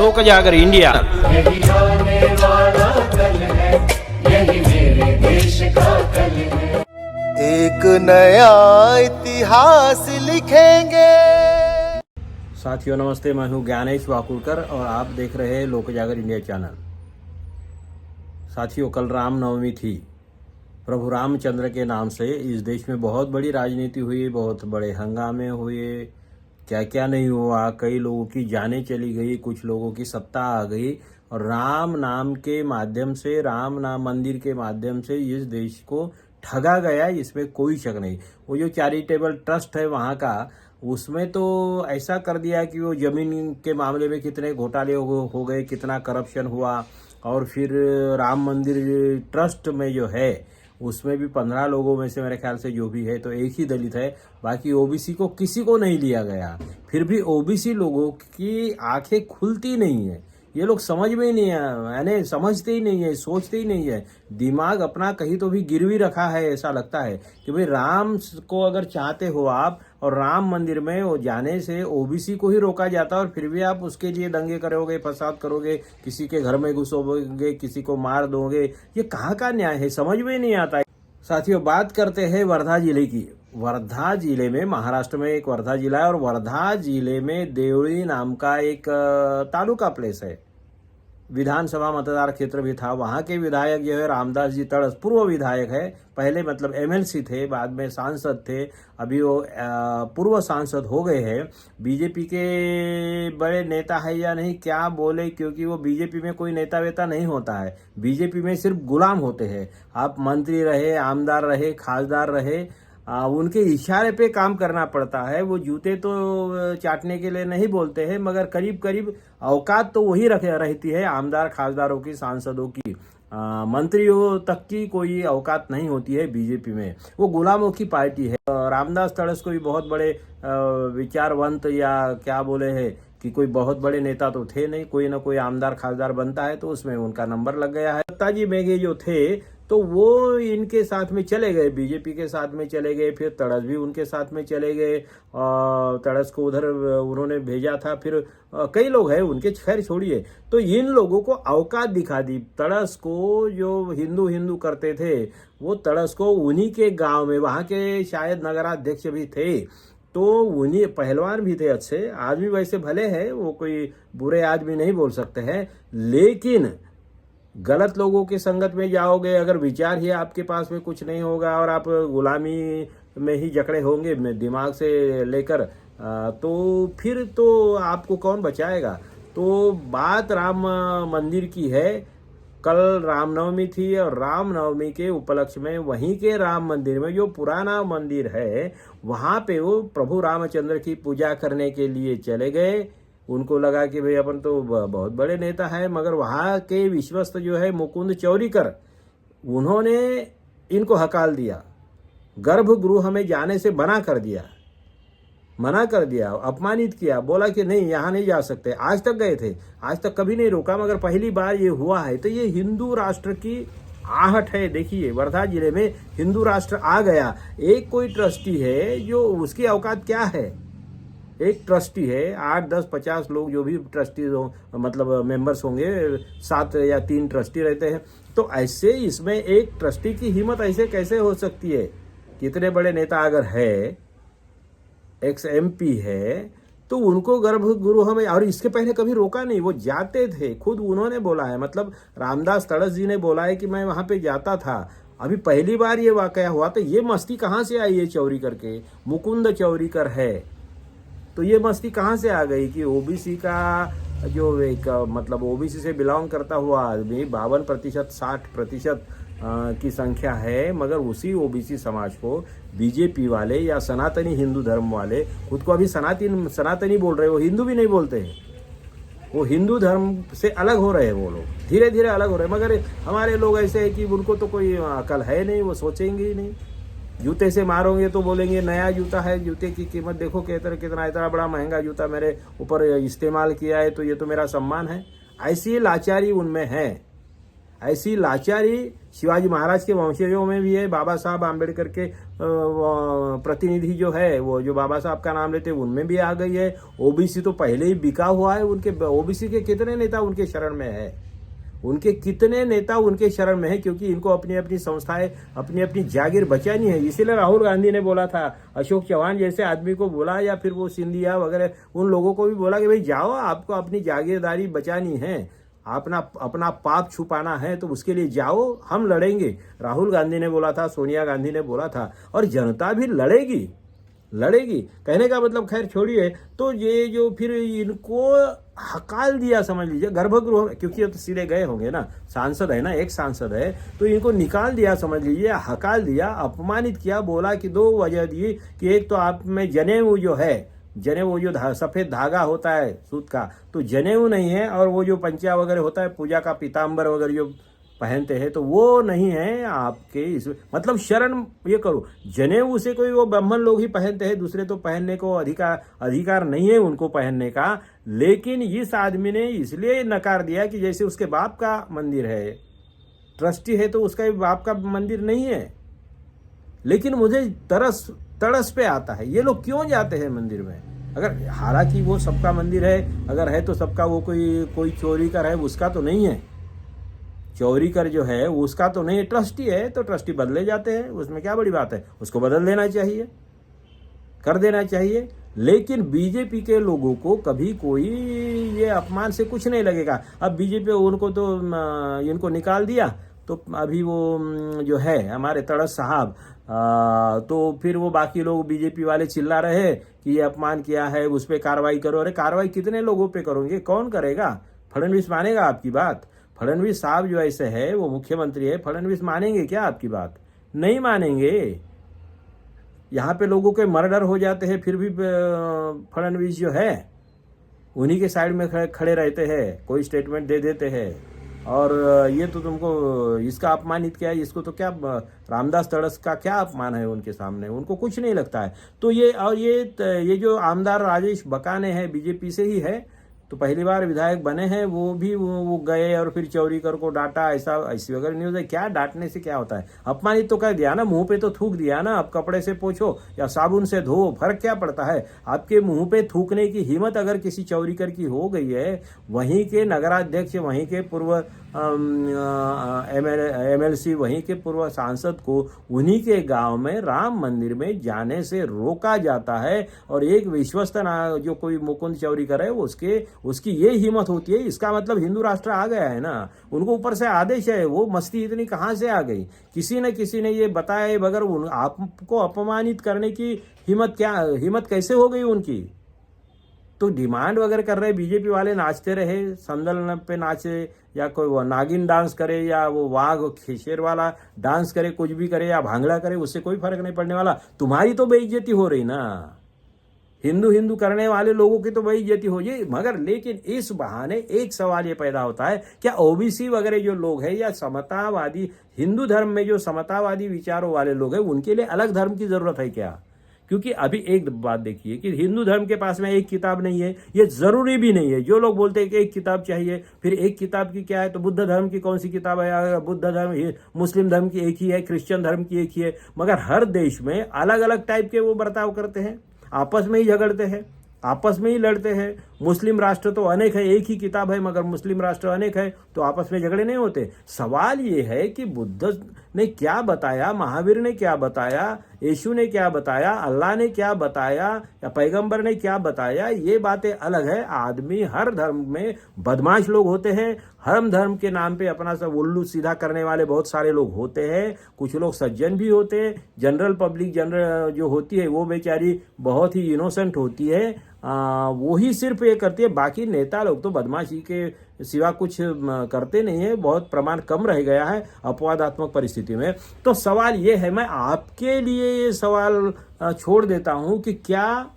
लोक जागर इंडिया। यही आने वाला कल है, यही मेरे देश का कल है। एक नया इतिहास लिखेंगे। साथियों नमस्ते, मैं हूं ज्ञानेश वाकुड़कर और आप देख रहे हैं लोक जागर इंडिया चैनल। साथियों, कल रामनवमी थी। प्रभु रामचंद्र के नाम से इस देश में बहुत बड़ी राजनीति हुई, बहुत बड़े हंगामे हुए, क्या क्या नहीं हुआ। कई लोगों की जानें चली गई, कुछ लोगों की सत्ता आ गई और राम नाम के माध्यम से, राम नाम मंदिर के माध्यम से इस देश को ठगा गया, इसमें कोई शक नहीं। वो जो चैरिटेबल ट्रस्ट है वहाँ का, उसमें तो ऐसा कर दिया कि वो जमीन के मामले में कितने घोटाले हो गए, कितना करप्शन हुआ। और फिर राम मंदिर ट्रस्ट में जो है उसमें भी 15 लोगों में से मेरे ख्याल से जो भी है तो एक ही दलित है, बाकी ओबीसी को किसी को नहीं लिया गया। फिर भी ओबीसी लोगों की आंखें खुलती नहीं है। ये लोग समझ में ही नहीं है, यानी समझते ही नहीं है, सोचते ही नहीं है। दिमाग अपना कहीं तो भी गिरवी रखा है। ऐसा लगता है कि भाई राम को अगर चाहते हो आप और राम मंदिर में वो जाने से ओबीसी को ही रोका जाता है और फिर भी आप उसके लिए दंगे करोगे, फसाद करोगे, किसी के घर में घुसोगे, किसी को मार दोगे। ये कहाँ का न्याय है, समझ में नहीं आता है। साथियों, बात करते हैं वर्धा जिले की। वर्धा जिले में, महाराष्ट्र में एक वर्धा जिला है और वर्धा जिले में देवळी नाम का एक तालुका प्लेस है। विधानसभा मतदार क्षेत्र भी था। वहाँ के विधायक जो है रामदास जी तड़स, पूर्व विधायक है। पहले मतलब एमएलसी थे, बाद में सांसद थे, अभी वो पूर्व सांसद हो गए हैं। बीजेपी के बड़े नेता है या नहीं क्या बोले, क्योंकि वो बीजेपी में कोई नेता वेता नहीं होता है। बीजेपी में सिर्फ गुलाम होते हैं। आप मंत्री रहे, आमदार रहे, खासदार रहे, उनके इशारे पे काम करना पड़ता है। वो जूते तो चाटने के लिए नहीं बोलते हैं, मगर करीब करीब औकात तो वही रहती है आमदार खासदारों की, सांसदों की। मंत्रियों तक की कोई औकात नहीं होती है बीजेपी में। वो गुलामों की पार्टी है। रामदास तड़स कोई बहुत बड़े विचारवंत या क्या बोले हैं कि कोई बहुत बड़े नेता तो थे नहीं। कोई ना कोई आमदार खासदार बनता है तो उसमें उनका नंबर लग गया है। दत्ताजी मेघे जो थे तो वो इनके साथ में चले गए, बीजेपी के साथ में चले गए। फिर तड़स भी उनके साथ में चले गए। तड़स को उधर उन्होंने भेजा था। फिर कई लोग हैं उनके, खैर छोड़िए। तो इन लोगों को औकात दिखा दी। तड़स को जो हिंदू हिंदू करते थे, वो तड़स को उन्हीं के गांव में, वहाँ के शायद नगराध्यक्ष भी थे, तो उन्हीं पहलवान भी थे, अच्छे आदमी वैसे भले हैं, वो कोई बुरे आदमी नहीं बोल सकते हैं। लेकिन गलत लोगों की संगत में जाओगे, अगर विचार ही आपके पास में कुछ नहीं होगा और आप गुलामी में ही जकड़े होंगे दिमाग से लेकर, तो फिर तो आपको कौन बचाएगा। तो बात राम मंदिर की है। कल रामनवमी थी और रामनवमी के उपलक्ष्य में वहीं के राम मंदिर में, जो पुराना मंदिर है, वहाँ पे वो प्रभु रामचंद्र की पूजा करने के लिए चले गए। उनको लगा कि भाई अपन तो बहुत बड़े नेता है, मगर वहाँ के विश्वस्त जो है मुकुंद चौरीकर, उन्होंने इनको हकाल दिया, गर्भगृह में जाने से मना कर दिया, अपमानित किया, बोला कि नहीं यहाँ नहीं जा सकते। आज तक गए थे, आज तक कभी नहीं रोका, मगर पहली बार ये हुआ है। तो ये हिंदू राष्ट्र की आहट है। देखिए, वर्धा जिले में हिंदू राष्ट्र आ गया। एक कोई ट्रस्टी है जो, उसकी औकात क्या है। एक ट्रस्टी है, 8, 10, 50 लोग जो भी ट्रस्टी मतलब मेंबर्स होंगे, 7 या 3 ट्रस्टी रहते हैं। तो ऐसे इसमें एक ट्रस्टी की हिम्मत ऐसे कैसे हो सकती है। कितने बड़े नेता अगर है, एक्स एमपी है, तो उनको गर्भगृह में, और इसके पहले कभी रोका नहीं, वो जाते थे। खुद उन्होंने बोला है, मतलब रामदास तड़स जी ने बोला है कि मैं वहां पे जाता था। अभी पहली बार ये वाकया हुआ, तो ये मस्ती कहाँ से आई है चौरीकर के, मुकुंद चौरीकर है, तो ये मस्ती कहाँ से आ गई कि ओबीसी का जो एक मतलब ओबीसी से बिलोंग करता हुआ आदमी 52%, 60% की संख्या है, मगर उसी ओबीसी समाज को बीजेपी वाले या सनातनी हिंदू धर्म वाले, खुद को अभी सनातनी बोल रहे, वो हिंदू भी नहीं बोलते हैं, वो हिंदू धर्म से अलग हो रहे हैं। वो लोग धीरे धीरे अलग हो रहे हैं। मगर हमारे लोग ऐसे हैं कि उनको तो कोई अकल है नहीं, वो सोचेंगे ही नहीं। जूते से मारोगे तो बोलेंगे नया जूता है, जूते की कीमत देखो कितना इतना बड़ा महंगा जूता मेरे ऊपर इस्तेमाल किया है, तो ये तो मेरा सम्मान है। ऐसी लाचारी उनमें है। ऐसी लाचारी शिवाजी महाराज के वंशजों में भी है। बाबा साहब आम्बेडकर के प्रतिनिधि जो है, वो जो बाबा साहब का नाम लेते हैं, उनमें भी आ गई है। ओबीसी तो पहले ही बिका हुआ है। उनके ओबीसी के कितने नेता उनके शरण में है, उनके कितने नेता उनके शरण में है, क्योंकि इनको अपनी अपनी संस्थाएं, अपनी अपनी जागीर बचानी है। इसीलिए राहुल गांधी ने बोला था, अशोक चौहान जैसे आदमी को बोला, या फिर वो सिंधिया वगैरह उन लोगों को भी बोला कि भाई जाओ, आपको अपनी जागीरदारी बचानी है, अपना पाप छुपाना है, तो उसके लिए जाओ, हम लड़ेंगे। राहुल गांधी ने बोला था, सोनिया गांधी ने बोला था, और जनता भी लड़ेगी। कहने का मतलब खैर छोड़िए। तो ये जो फिर इनको हकाल दिया, समझ लीजिए गर्भगृह, क्योंकि ये तो सीधे गए होंगे ना, सांसद है ना, एक सांसद है, तो इनको निकाल दिया, समझ लीजिए हकाल दिया, अपमानित किया। बोला कि 2 वजह दी कि एक तो आप में जनेऊ जो है, जनेऊ जो सफेद धागा होता है सूत का, तो जनेऊ नहीं है, और वो जो पंचा वगैरह होता है, पूजा का पीताम्बर वगैरह जो पहनते हैं, तो वो नहीं है आपके। इस मतलब शरण ये करो, जनेऊ से कोई वो ब्राह्मण लोग ही पहनते हैं, दूसरे तो पहनने को अधिकार नहीं है उनको पहनने का। लेकिन इस आदमी ने इसलिए नकार दिया कि जैसे उसके बाप का मंदिर है, ट्रस्टी है, तो उसका बाप का मंदिर नहीं है। लेकिन मुझे तड़स पे आता है, ये लोग क्यों जाते हैं मंदिर में? अगर हालांकि वो सबका मंदिर है, अगर है तो सबका, वो कोई चोरी कर है उसका तो नहीं है, चोरी कर जो है उसका तो नहीं है। ट्रस्टी है तो ट्रस्टी बदले जाते हैं, उसमें क्या बड़ी बात है, उसको बदल देना चाहिए, कर देना चाहिए। लेकिन बीजेपी के लोगों को कभी कोई ये अपमान से कुछ नहीं लगेगा। अब बीजेपी उनको तो इनको निकाल दिया, तो अभी वो जो है हमारे तड़स साहब, तो फिर वो बाकी लोग बीजेपी वाले चिल्ला रहे कि ये अपमान किया है, उस पर कार्रवाई करो। अरे कार्रवाई कितने लोगों पे करोगे, कौन करेगा? फडणवीस मानेगा आपकी बात? फडणवीस साहब जो ऐसे है, वो मुख्यमंत्री है, फडणवीस मानेंगे क्या आपकी बात? नहीं मानेंगे। यहाँ पे लोगों के मर्डर हो जाते हैं, फिर भी फडणवीस जो है उन्हीं के साइड में खड़े रहते हैं, कोई स्टेटमेंट दे देते हैं। और ये तो तुमको इसका अपमानित किया है, इसको तो क्या, रामदास तड़स का क्या अपमान है उनके सामने? उनको कुछ नहीं लगता है। तो ये जो आमदार राजेश बकाने हैं, बीजेपी से ही है, तो पहली बार विधायक बने हैं, वो भी वो गए और फिर चौरीकर को डांटा, ऐसी वगैरह न्यूज़ है। क्या डांटने से क्या होता है? अपमानित तो कर दिया ना, मुंह पे तो थूक दिया ना। अब कपड़े से पोछो या साबुन से धो, फर्क क्या पड़ता है? आपके मुंह पे थूकने की हिम्मत अगर किसी चौरीकर की हो गई है, वहीं के नगराध्यक्ष, वहीं के पूर्व MLC, वहीं के पूर्व सांसद को उन्हीं के गांव में राम मंदिर में जाने से रोका जाता है, और एक विश्वस्त जो कोई मुकुंद चौरीकर है, उसकी ये हिम्मत होती है, इसका मतलब हिंदू राष्ट्र आ गया है ना। उनको ऊपर से आदेश है, वो मस्ती इतनी कहाँ से आ गई? किसी न किसी ने ये बताया बगैर आपको अपमानित करने की हिम्मत कैसे हो गई उनकी? तो डिमांड वगैरह कर रहे बीजेपी वाले, नाचते रहे, संदल पे नाचे, या कोई वो नागिन डांस करे, या वो वाघ शेर वाला डांस करे, कुछ भी करे, या भांगड़ा करे, उससे कोई फर्क नहीं पड़ने वाला। तुम्हारी तो बेइज्जती हो रही ना, हिंदू करने वाले लोगों की तो बेइज्जती हो जाए। मगर लेकिन इस बहाने एक सवाल ये पैदा होता है, क्या ओबीसी वगैरह जो लोग हैं, या समतावादी, हिंदू धर्म में जो समतावादी विचारों वाले लोग हैं, उनके लिए अलग धर्म की जरूरत है क्या? क्योंकि अभी एक बात देखिए कि हिंदू धर्म के पास में एक किताब नहीं है, ये जरूरी भी नहीं है। जो लोग बोलते हैं कि एक किताब चाहिए, फिर एक किताब की क्या है? तो बुद्ध धर्म की कौन सी किताब है? बुद्ध धर्म, मुस्लिम धर्म की एक ही है, क्रिश्चियन धर्म की एक ही है। मगर हर देश में अलग अलग टाइप के वो बर्ताव करते हैं, आपस में ही झगड़ते हैं, आपस में ही लड़ते हैं। मुस्लिम राष्ट्र तो अनेक है, एक ही किताब है, मगर मुस्लिम राष्ट्र अनेक है, तो आपस में झगड़े नहीं होते। सवाल ये है कि बुद्ध ने क्या बताया, महावीर ने क्या बताया, यीशु ने क्या बताया, अल्लाह ने क्या बताया, या पैगंबर ने क्या बताया, ये बातें अलग है। आदमी, हर धर्म में बदमाश लोग होते हैं, हर धर्म के नाम पे अपना सब उल्लू सीधा करने वाले बहुत सारे लोग होते हैं। कुछ लोग सज्जन भी होते हैं। जनरल पब्लिक जो होती है, वो बेचारी बहुत ही इनोसेंट होती है, वो ही सिर्फ ये करती है। बाकी नेता लोग तो बदमाशी के सिवा कुछ करते नहीं है, बहुत प्रमाण कम रह गया है अपवादात्मक परिस्थिति में। तो सवाल ये है, मैं आपके लिए ये सवाल छोड़ देता हूं कि क्या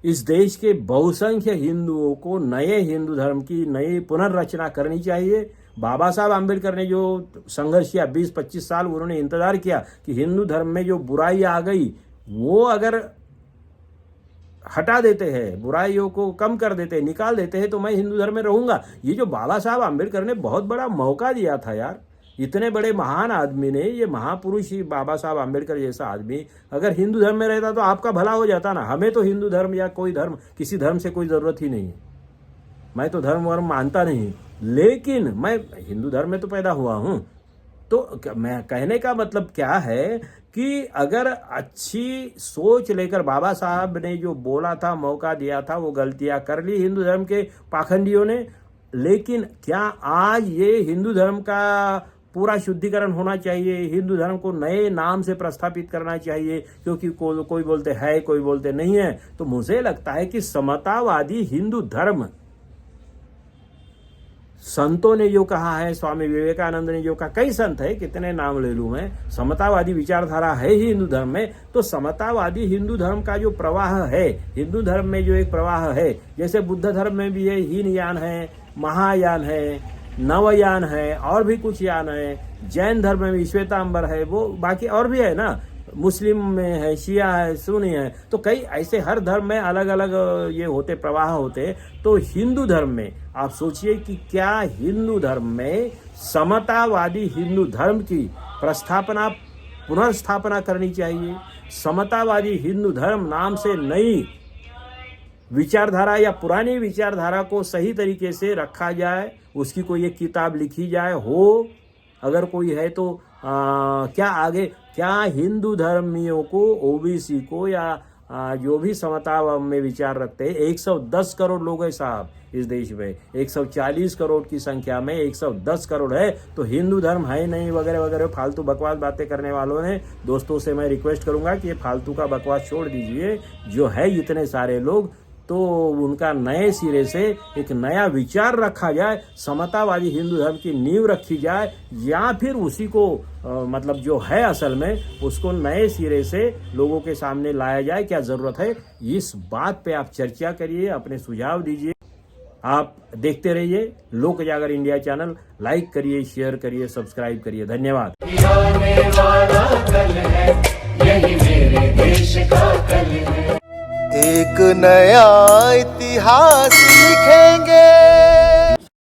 इस देश के बहुसंख्य हिंदुओं को नए हिंदू धर्म की नई पुनर्रचना करनी चाहिए? बाबा साहब आम्बेडकर ने जो संघर्ष किया, 20-25 साल उन्होंने इंतजार किया कि हिंदू धर्म में जो बुराई आ गई, वो अगर हटा देते हैं, बुराइयों को कम कर देते हैं, निकाल देते हैं, तो मैं हिंदू धर्म में रहूंगा। ये जो बाबा साहब आम्बेडकर ने बहुत बड़ा मौका दिया था यार, इतने बड़े महान आदमी ने, ये महापुरुष ही बाबा साहब आम्बेडकर जैसा आदमी अगर हिंदू धर्म में रहता तो आपका भला हो जाता ना। हमें तो हिंदू धर्म या कोई धर्म, किसी धर्म से कोई ज़रूरत ही नहीं है। मैं तो धर्म वर्म मानता नहीं, लेकिन मैं हिंदू धर्म में तो पैदा हुआ हूँ। तो मैं कहने का मतलब क्या है कि अगर अच्छी सोच लेकर बाबा साहब ने जो बोला था, मौका दिया था, वो गलतियां कर ली हिंदू धर्म के पाखंडियों ने, लेकिन क्या आज ये हिंदू धर्म का पूरा शुद्धिकरण होना चाहिए, हिंदू धर्म को नए नाम से प्रस्थापित करना चाहिए, क्योंकि कोई बोलते है, कोई बोलते नहीं है। तो मुझे लगता है कि समतावादी हिंदू धर्म, संतों ने जो कहा है, स्वामी विवेकानंद ने जो कहा, कई संत है, कितने नाम ले लूं मैं, समतावादी विचारधारा है ही हिंदू धर्म में। तो समतावादी हिंदू धर्म का जो प्रवाह है, हिंदू धर्म में जो एक प्रवाह है, जैसे बुद्ध धर्म में भी है, हीनयान है, महायान है, नवयान है, और भी कुछ यान है, जैन धर्म में भी श्वेतांबर है, वो बाकी और भी है ना, मुस्लिम में है, शिया है, सुन्नी है, तो कई ऐसे हर धर्म में अलग अलग ये होते, प्रवाह होते। तो हिंदू धर्म में आप सोचिए कि क्या हिंदू धर्म में समतावादी हिंदू धर्म की प्रस्थापना, पुनर्स्थापना करनी चाहिए। समतावादी हिंदू धर्म नाम से नई विचारधारा या पुरानी विचारधारा को सही तरीके से रखा जाए, उसकी कोई एक किताब लिखी जाए, हो अगर कोई है तो क्या आगे, क्या हिंदू धर्मियों को, ओबीसी को, या जो भी समता में विचार रखते हैं, 110 करोड़ लोग हैं साहब इस देश में, 140 करोड़ की संख्या में 110 करोड़ है, तो हिंदू धर्म है नहीं वगैरह वगैरह फालतू बकवास बातें करने वालों ने, दोस्तों से मैं रिक्वेस्ट करूंगा कि ये फालतू का बकवास छोड़ दीजिए। जो है इतने सारे लोग, तो उनका नए सिरे से एक नया विचार रखा जाए, समतावादी हिंदू धर्म की नींव रखी जाए, या फिर उसी को मतलब जो है असल में उसको नए सिरे से लोगों के सामने लाया जाए। क्या ज़रूरत है, इस बात पे आप चर्चा करिए, अपने सुझाव दीजिए। आप देखते रहिए लोक जागर इंडिया चैनल, लाइक करिए, शेयर करिए, सब्सक्राइब करिए। धन्यवाद। आने वाला कल है, यही मेरे देश का कल है। एक नया इतिहास लिखेंगे।